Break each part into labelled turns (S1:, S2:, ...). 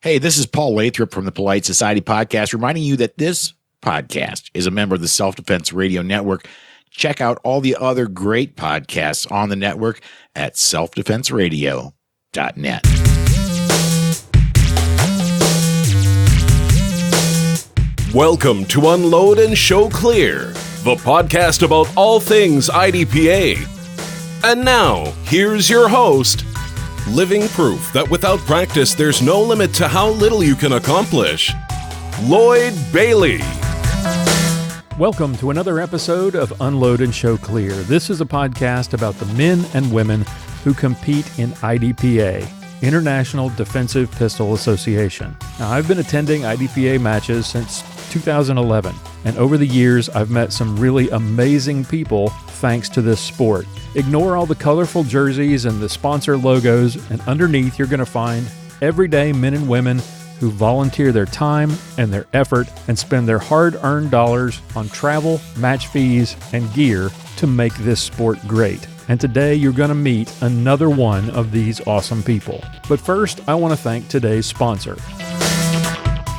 S1: Hey, this is Paul Lathrop from the Polite Society Podcast, reminding you that this podcast is a member of the Self-Defense Radio Network. Check out all the other great podcasts on the network at selfdefenseradio.net.
S2: Welcome to Unload and Show Clear, the podcast about all things IDPA. And now, here's your host, living proof that without practice, there's no limit to how little you can accomplish, Lloyd Bailey.
S3: Welcome to another episode of Unload and Show Clear. This is a podcast about the men and women who compete in IDPA, International Defensive Pistol Association. Now, I've been attending IDPA matches since 2011, and over the years, I've met some really amazing people thanks to this sport. Ignore all the colorful jerseys and the sponsor logos, and underneath you're going to find everyday men and women who volunteer their time and their effort and spend their hard-earned dollars on travel, match fees, and gear to make this sport great. And today you're going to meet another one of these awesome people. But first, I want to thank today's sponsor.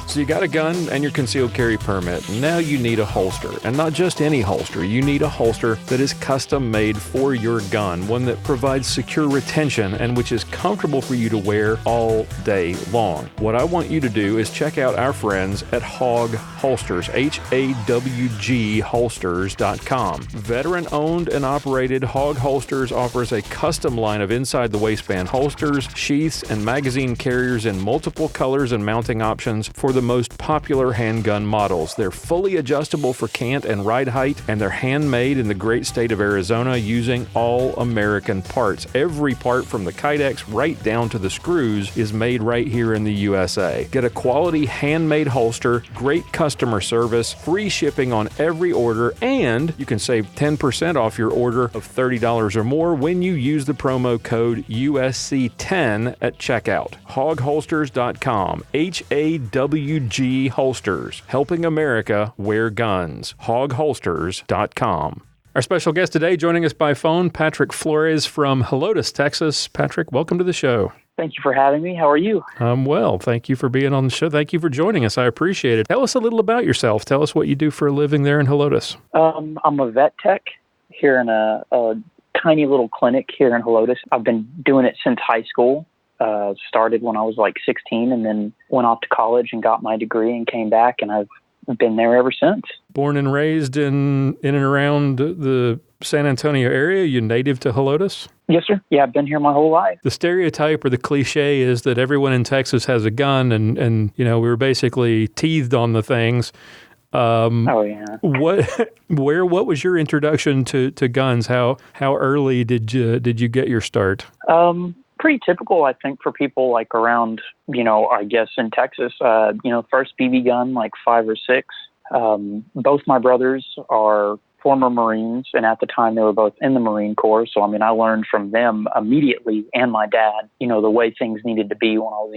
S3: So you got a gun and your concealed carry permit. Now you need a holster, and not just any holster. You need a holster that is custom made for your gun, one that provides secure retention and which is comfortable for you to wear all day long. What I want you to do is check out our friends at Hog Holsters, HAWG holsters.com. Veteran owned and operated, Hog Holsters offers a custom line of inside the waistband holsters, sheaths, and magazine carriers in multiple colors and mounting options for the most popular handgun models. They're fully adjustable for cant and ride height, and they're handmade in the great state of Arizona using all American parts. Every part from the Kydex right down to the screws is made right here in the USA. Get a quality handmade holster, great customer service, free shipping on every order, and you can save 10% off your order of $30 or more when you use the promo code USC10 at checkout. HogHolsters.com, HAWG holsters, helping America wear guns. HogHolsters.com. Our special guest today, joining us by phone, Patrick Flores from Helotes, Texas. Patrick, welcome to the show.
S4: Thank you for having me. How are you?
S3: I'm well. Thank you for being on the show. Thank you for joining us. I appreciate it. Tell us a little about yourself. Tell us what you do for a living there in Helotes.
S4: I'm a vet tech here in a tiny little clinic here in Helotes. I've been doing it since high school. Started when I was like 16 and then went off to college and got my degree and came back, and I've been there ever since.
S3: Born and raised in and around the San Antonio area? You native to Helotes?
S4: Yes, sir. Yeah, I've been here my whole life.
S3: The stereotype or the cliche is that everyone in Texas has a gun, and you know, we were basically teethed on the things.
S4: Oh yeah.
S3: What was your introduction to guns? How early did you get your start?
S4: Pretty typical, I think, for people like around, I guess in Texas, first BB gun, like 5 or 6. Both my brothers are former Marines, and at the time they were both in the Marine Corps. So, I learned from them immediately, and my dad, the way things needed to be when I was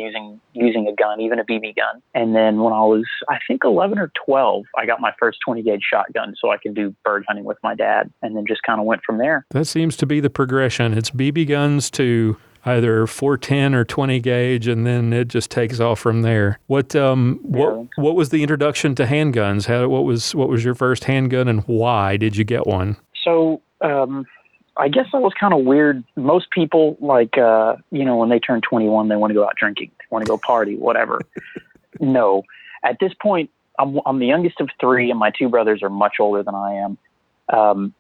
S4: using a gun, even a BB gun. And then when I was, I think 11 or 12, I got my first 20 gauge shotgun so I could do bird hunting with my dad, and then just kind of went from there.
S3: That seems to be the progression. It's BB guns to either 410 or 20 gauge, and then it just takes off from there. What was the introduction to handguns? What was your first handgun, and why did you get one?
S4: So, I guess that was kind of weird. Most people, like, when they turn 21, they want to go out drinking, want to go party, whatever. No. At this point, I'm the youngest of 3, and my 2 brothers are much older than I am.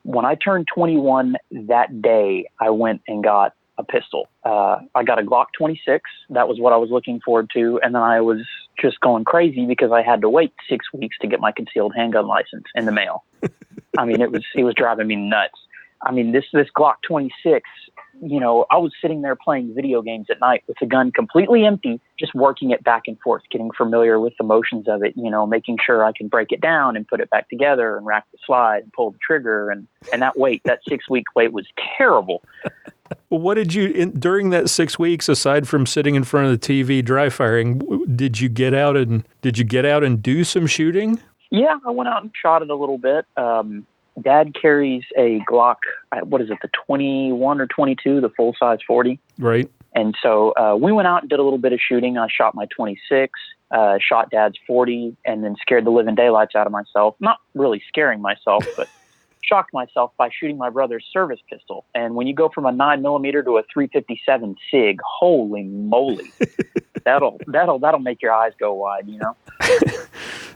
S4: When I turned 21 that day, I went and got a pistol. I got a Glock 26. That was what I was looking forward to. And then I was just going crazy because I had to wait 6 weeks to get my concealed handgun license in the mail. It was driving me nuts. This Glock 26, I was sitting there playing video games at night with the gun completely empty, just working it back and forth, getting familiar with the motions of it, making sure I can break it down and put it back together and rack the slide and pull the trigger. And that 6-week wait was terrible.
S3: What did you, during that 6 weeks, aside from sitting in front of the TV dry firing, did you get out and do some shooting?
S4: Yeah, I went out and shot it a little bit. Dad carries a Glock, the 21 or 22, the full-size 40.
S3: Right.
S4: And so we went out and did a little bit of shooting. I shot my 26, shot Dad's 40, and then scared the living daylights out of myself. Not really scaring myself, but shocked myself by shooting my brother's service pistol. And when you go from a 9mm to a 357 SIG, holy moly, that'll make your eyes go wide, you know?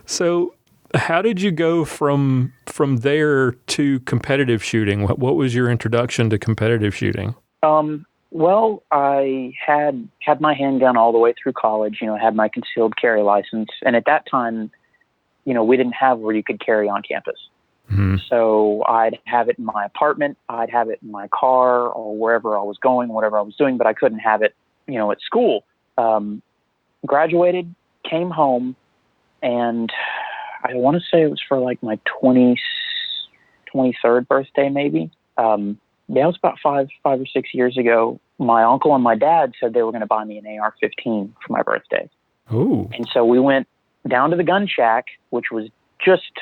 S3: So how did you go from there to competitive shooting? What was your introduction to competitive shooting?
S4: Well, I had my handgun all the way through college, had my concealed carry license. And at that time, we didn't have where you could carry on campus. Mm-hmm. So I'd have it in my apartment, I'd have it in my car or wherever I was going, whatever I was doing, but I couldn't have it, at school. Graduated, came home, and I want to say it was for like my 23rd birthday, maybe. It was about five or 6 years ago. My uncle and my dad said they were going to buy me an AR-15 for my birthday.
S3: Ooh.
S4: And so we went down to the gun shack, which was just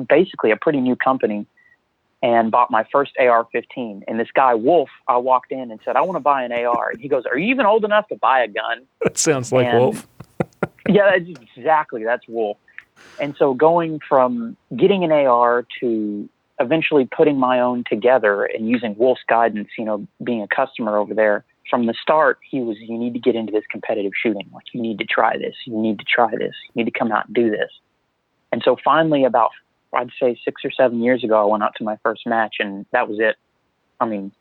S4: basically a pretty new company, and bought my first AR-15. And this guy, Wolf, I walked in and said, I want to buy an AR. And he goes, are you even old enough to buy a gun?
S3: That sounds like Wolf.
S4: Yeah, that's Wolf. And so going from getting an AR to eventually putting my own together and using Wolf's guidance, being a customer over there, from the start, he was, you need to get into this competitive shooting. Like, you need to try this. You need to try this. You need to come out and do this. And so finally, about, I'd say 6 or 7 years ago, I went out to my first match, and that was it. I mean,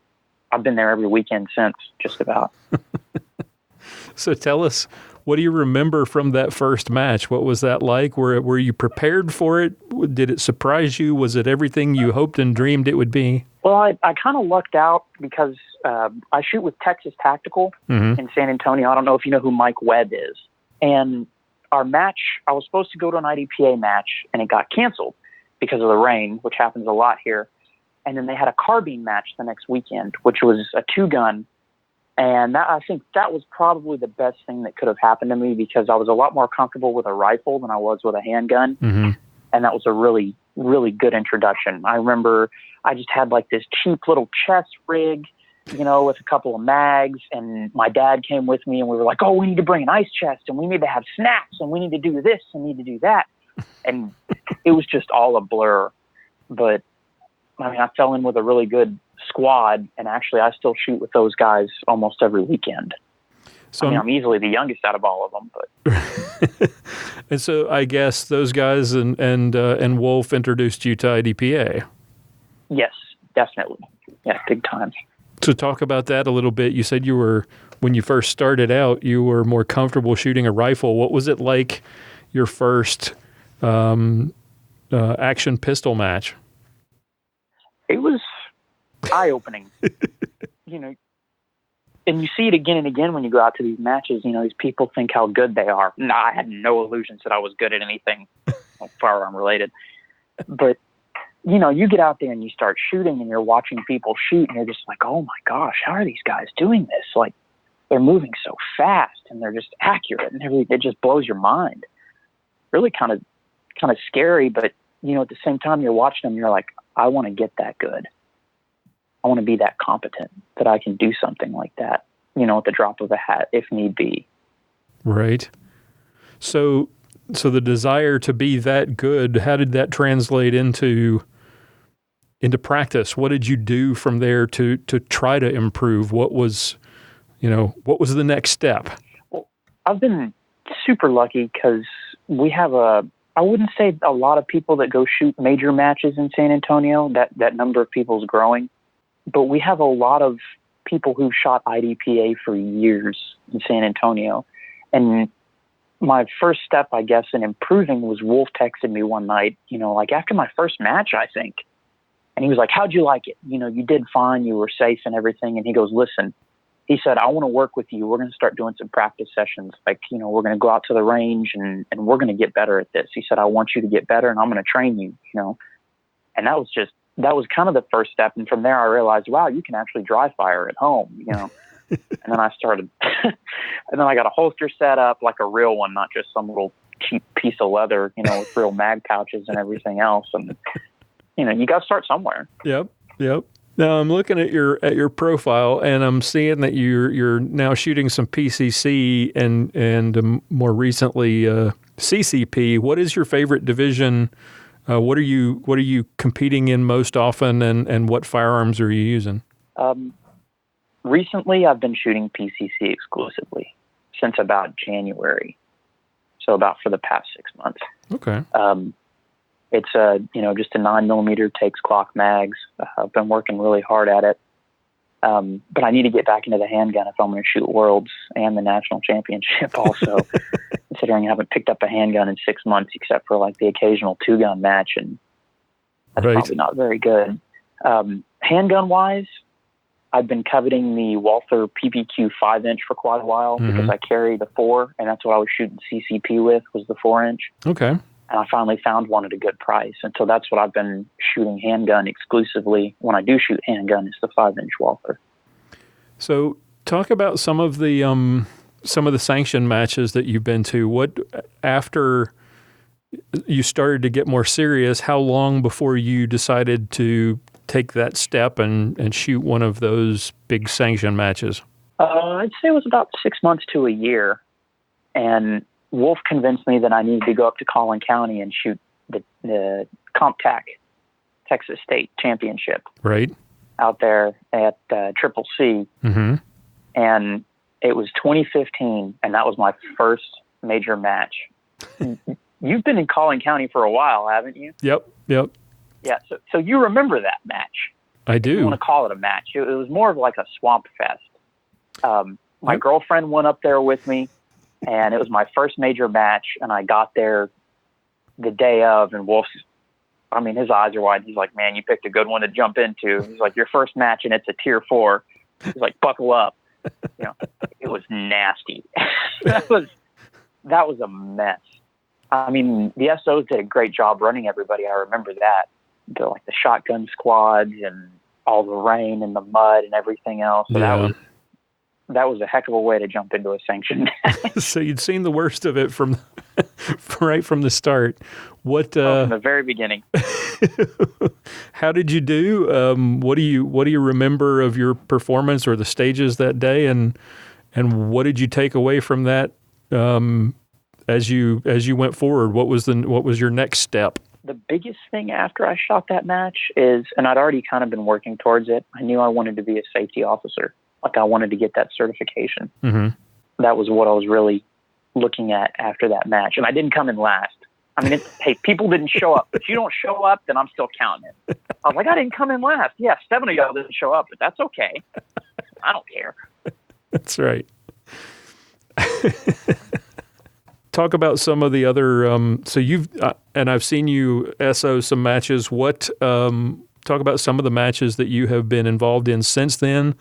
S4: I've been there every weekend since, just about.
S3: So tell us, what do you remember from that first match? What was that like? Were you prepared for it? Did it surprise you? Was it everything you hoped and dreamed it would be?
S4: Well, I kind of lucked out because I shoot with Texas Tactical in San Antonio. I don't know if you know who Mike Webb is. And our match, I was supposed to go to an IDPA match, and it got canceled because of the rain, which happens a lot here. And then they had a carbine match the next weekend, which was a 2-gun. And I think that was probably the best thing that could have happened to me, because I was a lot more comfortable with a rifle than I was with a handgun. Mm-hmm. And that was a really, really good introduction. I remember I just had like this cheap little chest rig, with a couple of mags, and my dad came with me, and we were like, oh, we need to bring an ice chest, and we need to have snaps, and we need to do this and need to do that. And it was just all a blur. But I mean, I fell in with a really good squad, and actually I still shoot with those guys almost every weekend. So I'm easily the youngest out of all of them, but
S3: and so I guess those guys and Wolf introduced you to IDPA.
S4: Yes, definitely. Yeah, big time.
S3: So talk about that a little bit. You said when you first started out, you were more comfortable shooting a rifle. What was it like your first action pistol match?
S4: It was eye-opening, and you see it again and again when you go out to these matches. These people think how good they are. No, I had no illusions that I was good at anything firearm related. But, you get out there and you start shooting, and you're watching people shoot, and you're just like, oh my gosh, how are these guys doing this? Like, they're moving so fast, and they're just accurate, and it just blows your mind. Really kind of scary, but, at the same time you're watching them, you're like, I want to get that good. I want to be that competent that I can do something like that, at the drop of a hat, if need be.
S3: Right. So the desire to be that good, how did that translate into practice? What did you do from there to try to improve? What was the next step?
S4: Well, I've been super lucky because we have I wouldn't say a lot of people that go shoot major matches in San Antonio. That number of people is growing. But we have a lot of people who've shot IDPA for years in San Antonio. And my first step, I guess, in improving was Wolf texted me one night, like after my first match, I think. And he was like, how'd you like it? You did fine. You were safe and everything. And he goes, listen, he said, I want to work with you. We're going to start doing some practice sessions. Like, we're going to go out to the range and we're going to get better at this. He said, I want you to get better, and I'm going to train you, And that was kind of the first step. And from there, I realized, wow, you can actually dry fire at home, And then I started, and then I got a holster set up, like a real one, not just some little cheap piece of leather, with real mag pouches and everything else. And, you got to start somewhere.
S3: Yep. Now I'm looking at your profile, and I'm seeing that you're now shooting some PCC and more recently CCP. What is your favorite division? What are you competing in most often, and what firearms are you using?
S4: Recently, I've been shooting PCC exclusively since about January, so about for the past 6 months.
S3: Okay.
S4: It's just a 9mm, takes clock mags. I've been working really hard at it. But I need to get back into the handgun if I'm going to shoot Worlds and the National Championship also, considering I haven't picked up a handgun in 6 months except for like the occasional 2-gun match, and that's probably not very good. Handgun-wise, I've been coveting the Walther PPQ 5-inch for quite a while because I carry the 4, and that's what I was shooting CCP with, was the 4-inch.
S3: Okay.
S4: And I finally found one at a good price. And so that's what I've been shooting handgun exclusively. When I do shoot handgun, it's the 5-inch Walther.
S3: So talk about some of the sanctioned matches that you've been to. What, after you started to get more serious, how long before you decided to take that step and shoot one of those big sanctioned matches?
S4: I'd say it was about 6 months to a year. And Wolf convinced me that I needed to go up to Collin County and shoot the CompTAC Texas State Championship.
S3: Right.
S4: Out there at Triple C.
S3: Mm-hmm.
S4: And it was 2015, and that was my first major match. You've been in Collin County for a while, haven't you?
S3: Yep.
S4: Yeah, so you remember that match.
S3: I do.
S4: I want to call it a match. It was more of like a swamp fest. My girlfriend went up there with me, and it was my first major match, and I got there the day of, and Wolf's, his eyes are wide. He's like, man, you picked a good one to jump into. He's like, your first match, and it's a tier 4. He's like, buckle up. It was nasty. that was a mess. The SOs did a great job running everybody. I remember that. The shotgun squads and all the rain and the mud and everything else. So that was a heck of a way to jump into a sanctioned match.
S3: So you'd seen the worst of it from right from the start. What
S4: from the very beginning.
S3: How did you do? What do you remember of your performance or the stages that day, and what did you take away from that as you went forward? What was your next step?
S4: The biggest thing after I shot that match is, and I'd already kind of been working towards it, I knew I wanted to be a safety officer. Like, I wanted to get that certification.
S3: Mm-hmm. That
S4: was what I was really looking at after that match. And I didn't come in last. Hey, people didn't show up. If you don't show up, then I'm still counting it. I was like, I didn't come in last. Yeah, 7 of y'all didn't show up, but that's okay. I don't care.
S3: That's right. Talk about some of the other, so you've, and I've seen you SO some matches. Talk about some of the matches that you have been involved in since then.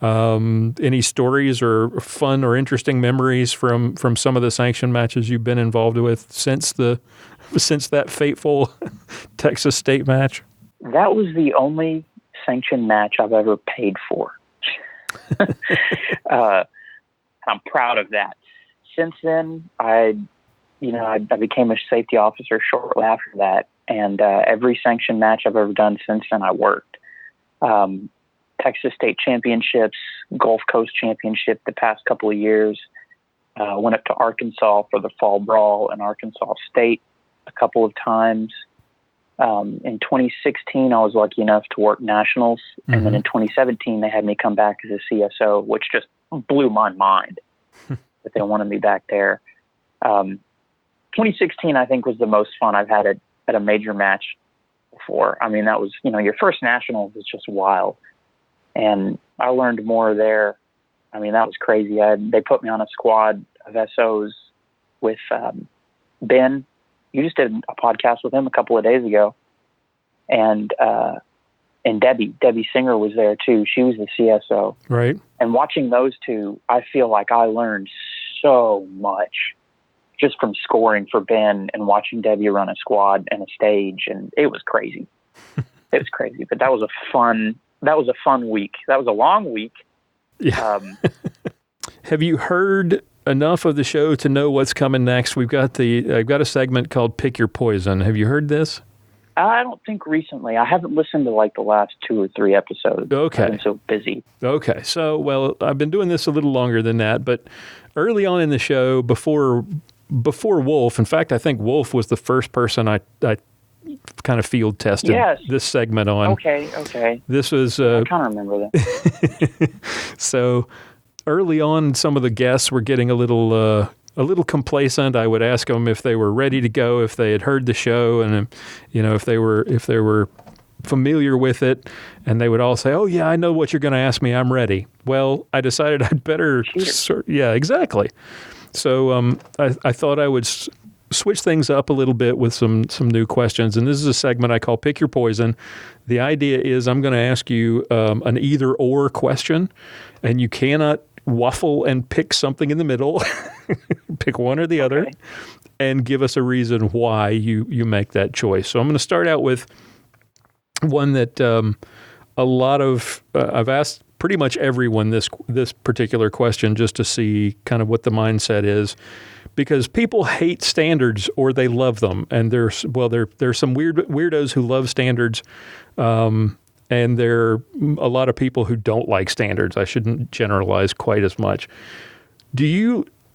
S3: Any stories or fun or interesting memories from some of the sanctioned matches you've been involved with since that fateful Texas State match?
S4: That was the only sanctioned match I've ever paid for. I'm proud of that. Since then, I became a safety officer shortly after that, and every sanctioned match I've ever done since then, I worked. Texas State Championships, Gulf Coast Championship the past couple of years. Went up to Arkansas for the Fall Brawl and Arkansas State a couple of times. In 2016, I was lucky enough to work nationals. Mm-hmm. And then in 2017, they had me come back as a CSO, which just blew my mind that they wanted me back there. 2016, I think, was the most fun I've had at a major match before. That was, your first nationals is just wild. And I learned more there. That was crazy. They put me on a squad of SOs with Ben. You just did a podcast with him a couple of days ago. And Debbie Singer was there too. She was the CSO.
S3: Right.
S4: And watching those two, I feel like I learned so much just from scoring for Ben and watching Debbie run a squad and a stage. And it was crazy. It was crazy. But that was a fun week. That was a long week.
S3: Yeah. Have you heard enough of the show to know what's coming next? I've got a segment called Pick Your Poison. Have you heard this?
S4: I don't think recently. I haven't listened to like the last 2 or 3 episodes.
S3: Okay.
S4: I've been so busy.
S3: Okay. So, well, I've been doing this a little longer than that, but early on in the show, before Wolf, in fact, I think Wolf was the first person I kind of field tested this segment on.
S4: Okay.
S3: This was...
S4: I kind of remember that.
S3: So early on, some of the guests were getting a little complacent. I would ask them if they were ready to go, if they had heard the show, and if they were familiar with it, and they would all say, "Oh yeah, I know what you're going to ask me. I'm ready." Well, I decided I'd better. Yeah, exactly. So I thought I would switch things up a little bit with some new questions, and this is a segment I call "Pick Your Poison." The idea is I'm going to ask you an either/or question, and you cannot waffle and pick something in the middle. Pick one or the other, and give us a reason why you make that choice. So I'm going to start out with one that a lot of I've asked pretty much everyone this particular question just to see kind of what the mindset is, because people hate standards or they love them, and there's some weirdos who love standards. And there are a lot of people who don't like standards. I shouldn't generalize quite as much.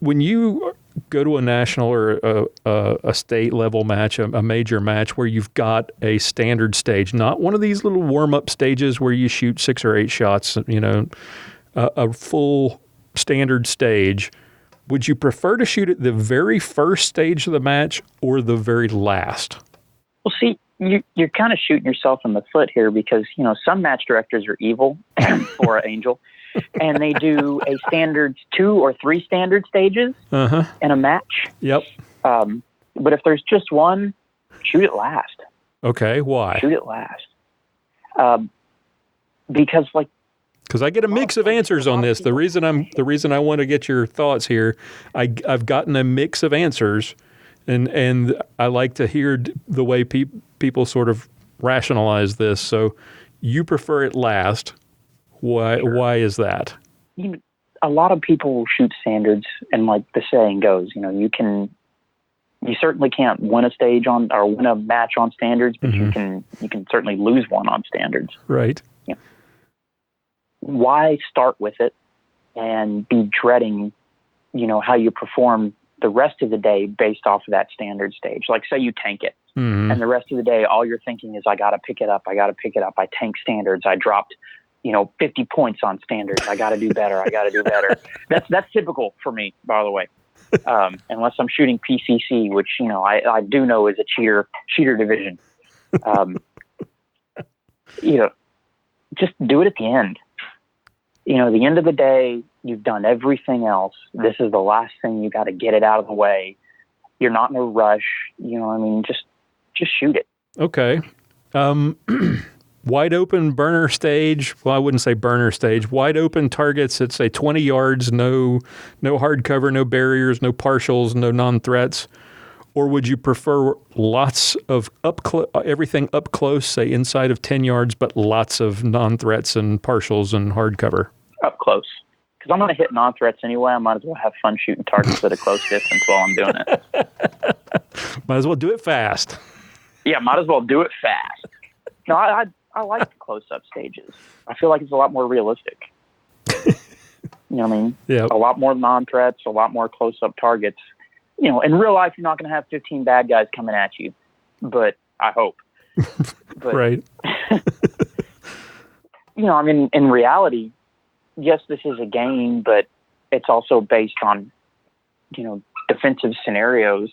S3: When you go to a national or a state level match, a major match where you've got a standard stage, not one of these little warm up stages where you shoot 6 or 8 shots, a full standard stage, would you prefer to shoot at the very first stage of the match or the very last?
S4: Well, see, you're kind of shooting yourself in the foot here because, some match directors are evil or angel, and they do a standard 2 or 3 standard stages in a match.
S3: Yep.
S4: But if there's just one, shoot it last.
S3: Okay, why?
S4: Shoot it last. Because
S3: I get a mix of answers on this. The reason I want to get your thoughts here, I've gotten a mix of answers. And I like to hear the way people sort of rationalize this. So you prefer it last. Why?
S4: Sure.
S3: Why is that?
S4: A lot of people will shoot standards, and like the saying goes, you certainly can't win a stage or win a match on standards, but you can certainly lose one on standards.
S3: Right.
S4: Why start with it and be dreading, how you perform the rest of the day based off of that standard stage? Like, say you tank it, and the rest of the day, all you're thinking is, I got to pick it up. I tank standards. I dropped, 50 points on standards. I got to do better. That's typical for me, by the way. Unless I'm shooting PCC, which, I do know is a cheater division. Just do it at the end. The end of the day, you've done everything else. This is the last thing. You got to get it out of the way. You're not in a rush. Just shoot it.
S3: Okay. Wide open burner stage. Well, I wouldn't say burner stage. Wide open targets at say 20 yards. No hard cover, no barriers, no partials, no non-threats. Or would you prefer lots of everything up close, say inside of 10 yards, but lots of non-threats and partials and hard cover?
S4: Up close. Because I'm going to hit non-threats anyway. I might as well have fun shooting targets at a close distance while I'm doing it.
S3: Might as well do it fast.
S4: Yeah, might as well do it fast. No, I like the close-up stages. I feel like it's a lot more realistic. You know what I mean?
S3: Yeah.
S4: A lot more non-threats, a lot more close-up targets. In real life, you're not going to have 15 bad guys coming at you, but I hope.
S3: Right.
S4: In reality, yes, this is a game, but it's also based on, defensive scenarios.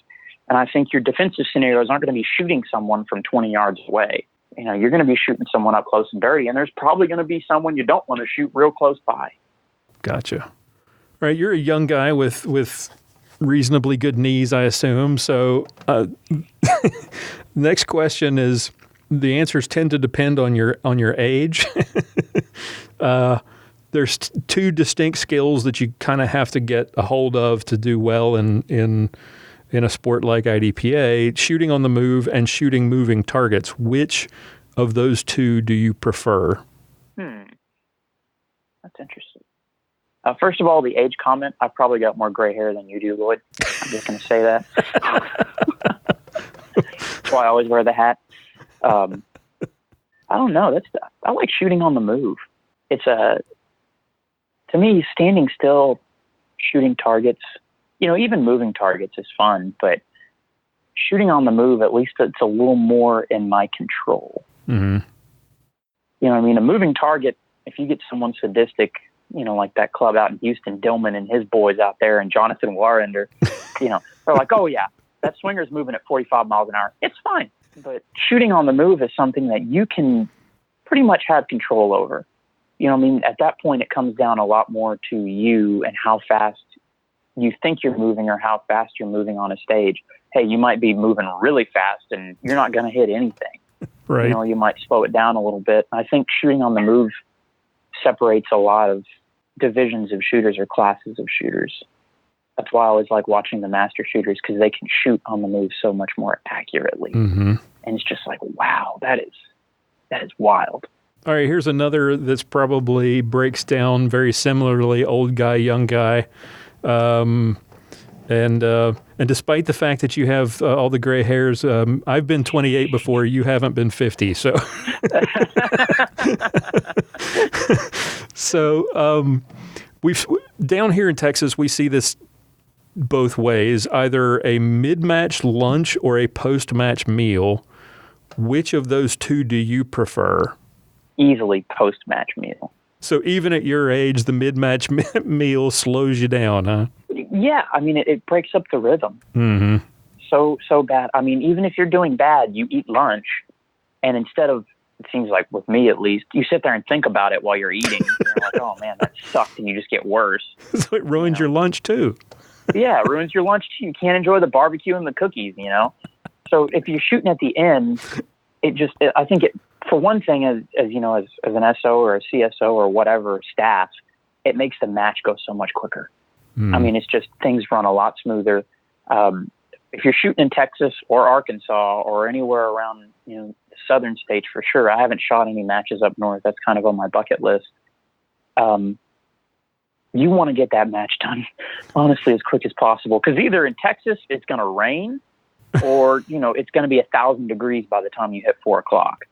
S4: And I think your defensive scenarios aren't going to be shooting someone from 20 yards away. You're going to be shooting someone up close and dirty, and there's probably going to be someone you don't want to shoot real close by. Gotcha.
S3: All right, you're a young guy with reasonably good knees, I assume. So next question is, the answers tend to depend on your age. There's 2 distinct skills that you kind of have to get a hold of to do well in a sport like IDPA: shooting on the move and shooting moving targets. Which of those 2 do you prefer?
S4: That's interesting. First of all, the age comment, I've probably got more gray hair than you do, Lloyd. I'm just going to say that. That's why I always wear the hat. I don't know. I like shooting on the move. To me, standing still, shooting targets, even moving targets is fun, but shooting on the move, at least it's a little more in my control.
S3: Mm-hmm.
S4: You know what I mean? A moving target, if you get someone sadistic, like that club out in Houston, Dillman and his boys out there and Jonathan Warrender, they're like, oh yeah, that swinger's moving at 45 miles an hour. It's fine. But shooting on the move is something that you can pretty much have control over. At that point, it comes down a lot more to you and how fast you think you're moving or how fast you're moving on a stage. Hey, you might be moving really fast and you're not going to hit anything.
S3: Right.
S4: You might slow it down a little bit. I think shooting on the move separates a lot of divisions of shooters or classes of shooters. That's why I always like watching the master shooters, because they can shoot on the move so much more accurately.
S3: Mm-hmm.
S4: And it's just like, wow, that is wild.
S3: All right, here's another that's probably breaks down very similarly, old guy, young guy. And despite the fact that you have all the gray hairs, I've been 28 before. You haven't been 50, so. So we've down here in Texas, we see this both ways: either a mid-match lunch or a post-match meal. Which of those two do you prefer?
S4: Easily post-match meal.
S3: So even at your age, the mid-match meal slows you down, huh?
S4: Yeah, it breaks up the rhythm.
S3: Mm-hmm.
S4: So bad. Even if you're doing bad, you eat lunch, and instead of, it seems like with me at least, you sit there and think about it while you're eating. You're like, oh man, that sucked, and you just get worse.
S3: So it ruins your lunch too.
S4: Yeah, it ruins your lunch too. You can't enjoy the barbecue and the cookies, So if you're shooting at the end, I think for one thing, as an SO or a CSO or whatever staff, it makes the match go so much quicker. It's just, things run a lot smoother. If you're shooting in Texas or Arkansas or anywhere around, the southern states, for sure. I haven't shot any matches up north. That's kind of on my bucket list. You want to get that match done, honestly, as quick as possible. Because either in Texas, it's going to rain, or, it's going to be 1,000 degrees by the time you hit 4 o'clock.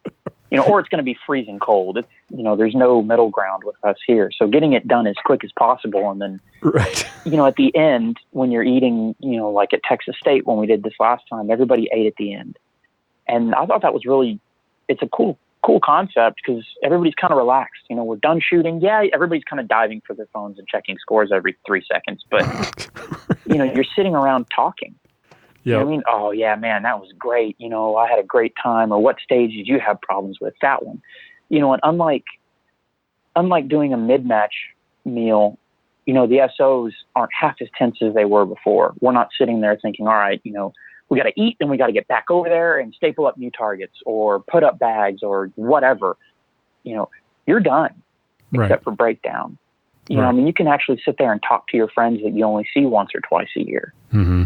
S4: Or it's going to be freezing cold. It's, there's no middle ground with us here. So getting it done as quick as possible. And then,
S3: right.
S4: At the end, when you're eating, like at Texas State, when we did this last time, everybody ate at the end. And I thought that was it's a cool concept, because everybody's kind of relaxed. We're done shooting. Yeah, everybody's kind of diving for their phones and checking scores every 3 seconds. But, you're sitting around talking.
S3: Yeah.
S4: Oh yeah, man, that was great. I had a great time. Or what stage did you have problems with? That one. And unlike doing a mid-match meal, the SOs aren't half as tense as they were before. We're not sitting there thinking, all right, we got to eat and we got to get back over there and staple up new targets or put up bags or whatever. You're done, except for breakdown. You can actually sit there and talk to your friends that you only see once or twice a year.
S3: Mm-hmm.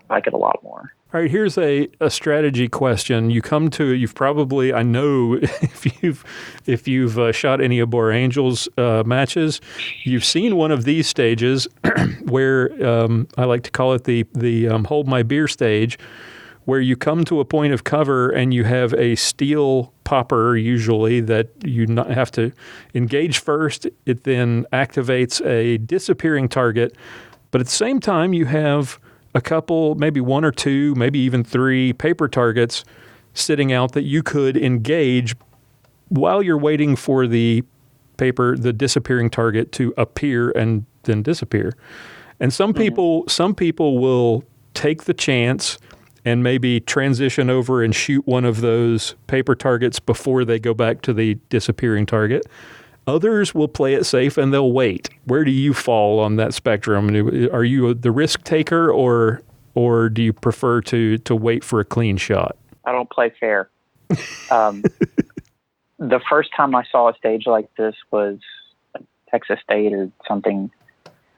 S4: I like it a lot more.
S3: All right, here's a strategy question. You've probably, I know if you've shot any of Boar Angels matches, you've seen one of these stages where I like to call it the hold my beer stage, where you come to a point of cover and you have a steel popper usually that you not have to engage first. It then activates a disappearing target, but at the same time you have a couple, maybe 1 or 2, maybe even 3 paper targets sitting out that you could engage while you're waiting for the disappearing target to appear and then disappear. And some people will take the chance and maybe transition over and shoot one of those paper targets before they go back to the disappearing target. Others will play it safe and they'll wait. Where do you fall on that spectrum? Are you the risk taker, or do you prefer to wait for a clean shot?
S4: I don't play fair. The first time I saw a stage like this was Texas State or something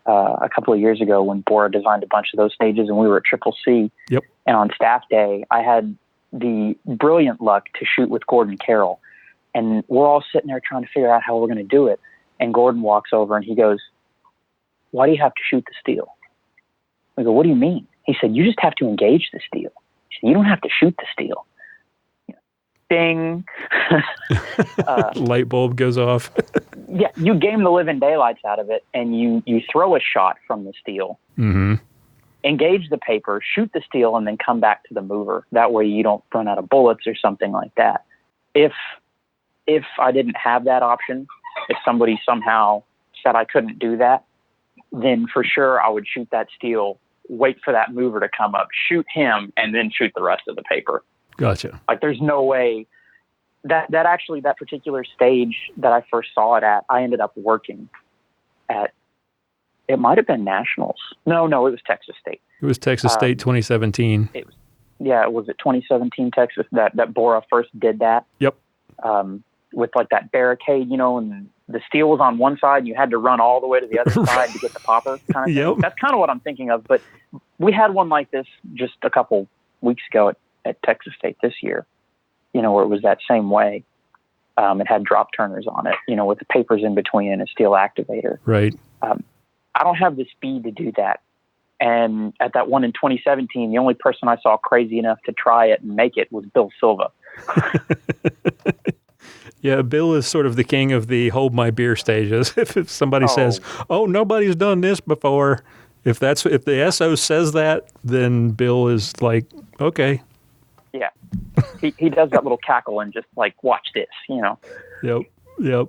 S4: a couple of years ago, when Bora designed a bunch of those stages and we were at Triple C.
S3: Yep.
S4: And on staff day, I had the brilliant luck to shoot with Gordon Carroll. And we're all sitting there trying to figure out how we're going to do it. And Gordon walks over and he goes, "Why do you have to shoot the steel?" We go, "What do you mean?" He said, "You just have to engage the steel." He said, "You don't have to shoot the steel." ding.
S3: Light bulb goes off.
S4: Yeah, you game the living daylights out of it, and you throw a shot from the steel.
S3: Mm-hmm.
S4: Engage the paper, shoot the steel, and then come back to the mover. That way you don't run out of bullets or something like that. If I didn't have that option, if somebody somehow said I couldn't do that, then for sure I would shoot that steel, wait for that mover to come up, shoot him, and then shoot the rest of the paper.
S3: Gotcha.
S4: Like there's no way that particular stage that I first saw it at, I ended up working at, it might have been Nationals. No, it was Texas State.
S3: It was Texas State 2017.
S4: It was it 2017 Texas that Bora first did that?
S3: Yep.
S4: With like that barricade, and the steel was on one side and you had to run all the way to the other side to get the popper kind of thing.
S3: Yep.
S4: That's kind of what I'm thinking of. But we had one like this just a couple weeks ago at Texas State this year, where it was that same way. It had drop turners on it, with the papers in between and a steel activator.
S3: Right.
S4: I don't have the speed to do that. And at that one in 2017, the only person I saw crazy enough to try it and make it was Bill Silva.
S3: Yeah, Bill is sort of the king of the hold my beer stages. If somebody says, "Oh, nobody's done this before," if the SO says that, then Bill is like, "Okay."
S4: Yeah, he does that little cackle and just like, "Watch this,"
S3: Yep. I'm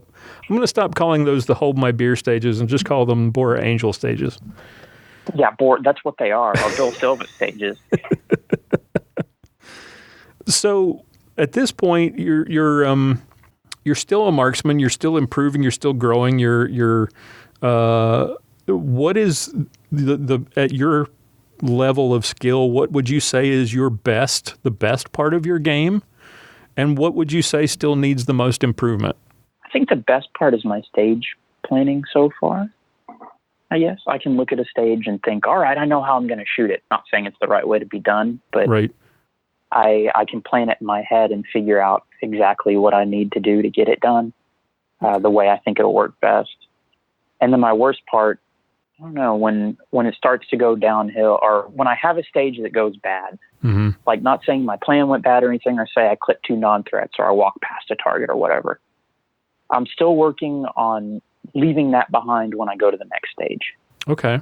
S3: going to stop calling those the hold my beer stages and just call them Bora Angel stages.
S4: Yeah, that's what they are Bill Silva stages.
S3: So at this point, you're still a marksman. You're still improving. You're still growing. What is the at your level of skill? What would you say is the best part of your game, and what would you say still needs the most improvement?
S4: I think the best part is my stage planning so far. I guess I can look at a stage and think, all right, I know how I'm going to shoot it. Not saying it's the right way to be done, but
S3: right.
S4: I can plan it in my head and figure out exactly what I need to do to get it done the way I think it'll work best. And then my worst part, I don't know, when it starts to go downhill or when I have a stage that goes bad,
S3: mm-hmm.
S4: like not saying my plan went bad or anything, or say I clipped 2 non-threats or I walked past a target or whatever. I'm still working on leaving that behind when I go to the next stage.
S3: Okay.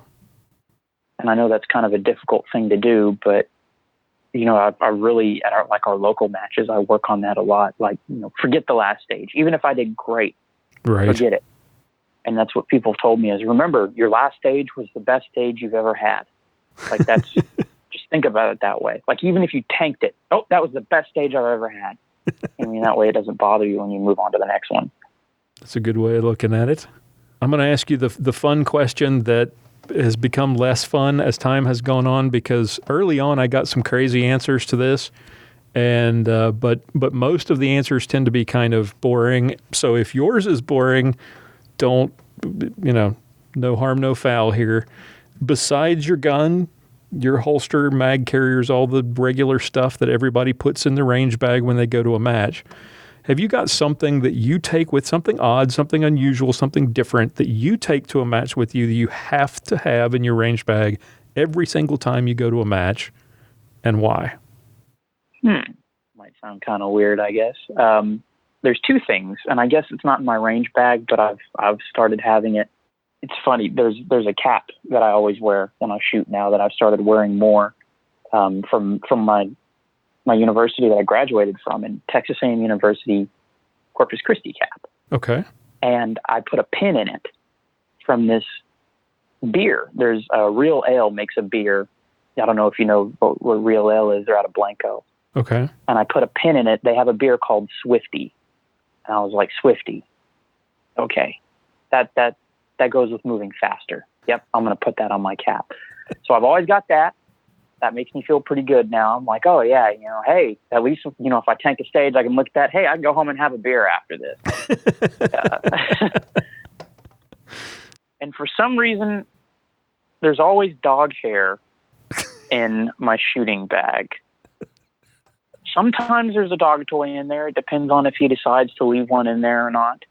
S4: And I know that's kind of a difficult thing to do, but I really, at our local matches, I work on that a lot. Like, forget the last stage. Even if I did great,
S3: right.
S4: Forget it. And that's what people told me is, remember, your last stage was the best stage you've ever had. Like that's, just think about it that way. Like even if you tanked it, that was the best stage I've ever had. I mean, that way it doesn't bother you when you move on to the next one.
S3: That's a good way of looking at it. I'm going to ask you the fun question that has become less fun as time has gone on, because early on I got some crazy answers to this, and but most of the answers tend to be kind of boring. So if yours is boring, don't, no harm, no foul here. Besides your gun, your holster, mag carriers, all the regular stuff that everybody puts in the range bag when they go to a match, have you got something that you take with, something odd, something unusual, something different that you take to a match with you that you have to have in your range bag every single time you go to a match, and why?
S4: Might sound kind of weird, I guess. There's 2 things, and I guess it's not in my range bag, but I've started having it. It's funny. There's a cap that I always wear when I shoot now that I've started wearing more from my university that I graduated from, in Texas A&M University Corpus Christi cap.
S3: Okay.
S4: And I put a pin in it from this beer. There's Real Ale makes a beer. I don't know if you know what Real Ale is. They're out of Blanco.
S3: Okay.
S4: And I put a pin in it. They have a beer called Swifty. And I was like, Swifty. Okay. That goes with moving faster. Yep. I'm going to put that on my cap. So I've always got that. That makes me feel pretty good now. I'm like, oh yeah, hey, at least, if I tank a stage, I can look at that. Hey, I can go home and have a beer after this. And for some reason, there's always dog hair in my shooting bag. Sometimes there's a dog toy in there. It depends on if he decides to leave one in there or not.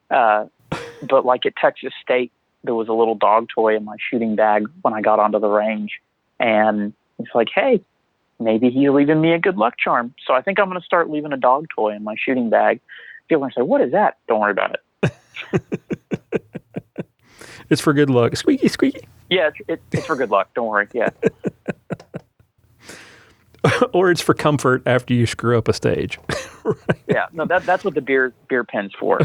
S4: But like at Texas State, there was a little dog toy in my shooting bag when I got onto the range. And it's like, hey, maybe he's leaving me a good luck charm. So I think I'm going to start leaving a dog toy in my shooting bag. People are going to say, what is that? Don't worry about it.
S3: It's for good luck. Squeaky, squeaky.
S4: Yeah, it's for good luck. Don't worry. Yeah.
S3: Or it's for comfort after you screw up a stage. Right.
S4: Yeah, no, that's what the beer pen's for.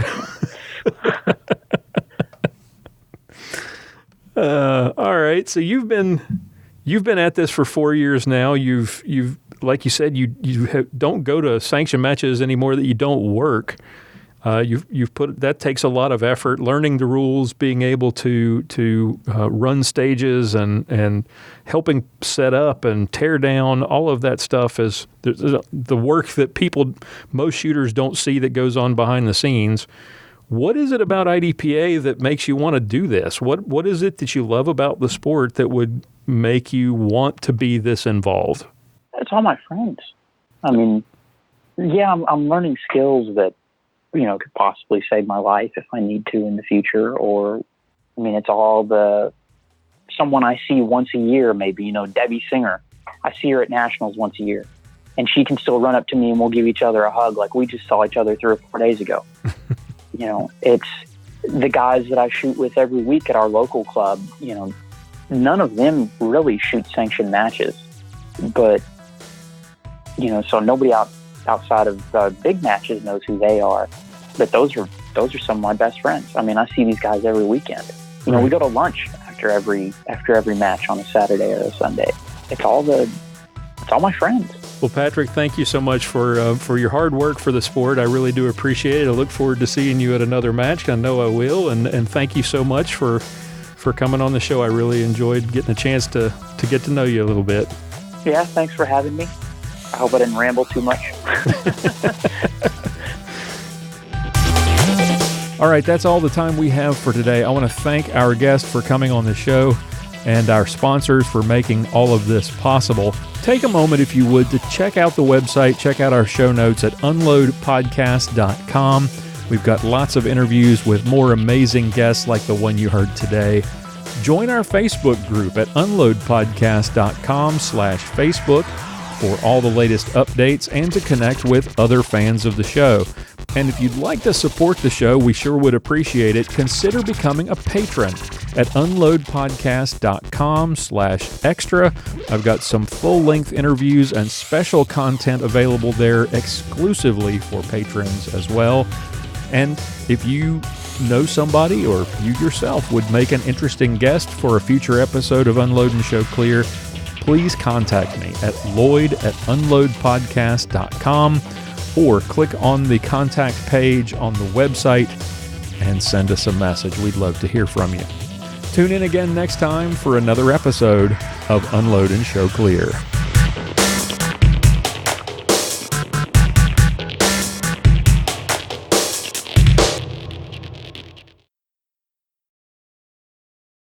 S3: All right. So you've been at this for 4 years now. You've like you said, you don't go to sanctioned matches anymore that you don't work. You've put that takes a lot of effort, learning the rules, being able to run stages and helping set up and tear down. All of that stuff is the work that most shooters don't see that goes on behind the scenes. What is it about IDPA that makes you want to do this? What is it that you love about the sport that would make you want to be this involved?
S4: It's all my friends. I mean, yeah, I'm learning skills that, could possibly save my life if I need to in the future. Or, I mean, it's all someone I see once a year, maybe, Debbie Singer. I see her at nationals once a year, and she can still run up to me and we'll give each other a hug like we just saw each other 3 or 4 days ago. It's the guys that I shoot with every week at our local club. None of them really shoot sanctioned matches, but, so nobody outside of big matches knows who they are. But those are some of my best friends. I mean, I see these guys every weekend.
S3: Right.
S4: We go to lunch after every match on a Saturday or a Sunday. It's all my friends.
S3: Well, Patrick, thank you so much for your hard work for the sport. I really do appreciate it. I look forward to seeing you at another match. I know I will. And thank you so much for coming on the show. I really enjoyed getting a chance to get to know you a little bit.
S4: Yeah, thanks for having me. I hope I didn't ramble too much.
S3: All right, that's all the time we have for today. I want to thank our guest for coming on the show and our sponsors for making all of this possible. Take a moment, if you would, to check out the website, check out our show notes at unloadpodcast.com. We've got lots of interviews with more amazing guests like the one you heard today. Join our Facebook group at unloadpodcast.com/Facebook for all the latest updates and to connect with other fans of the show. And if you'd like to support the show, we sure would appreciate it. Consider becoming a patron at unloadpodcast.com/extra. I've got some full-length interviews and special content available there exclusively for patrons as well. And if you know somebody or you yourself would make an interesting guest for a future episode of Unload and Show Clear, please contact me at lloyd@unloadpodcast.com or click on the contact page on the website and send us a message. We'd love to hear from you. Tune in again next time for another episode of Unload and Show Clear.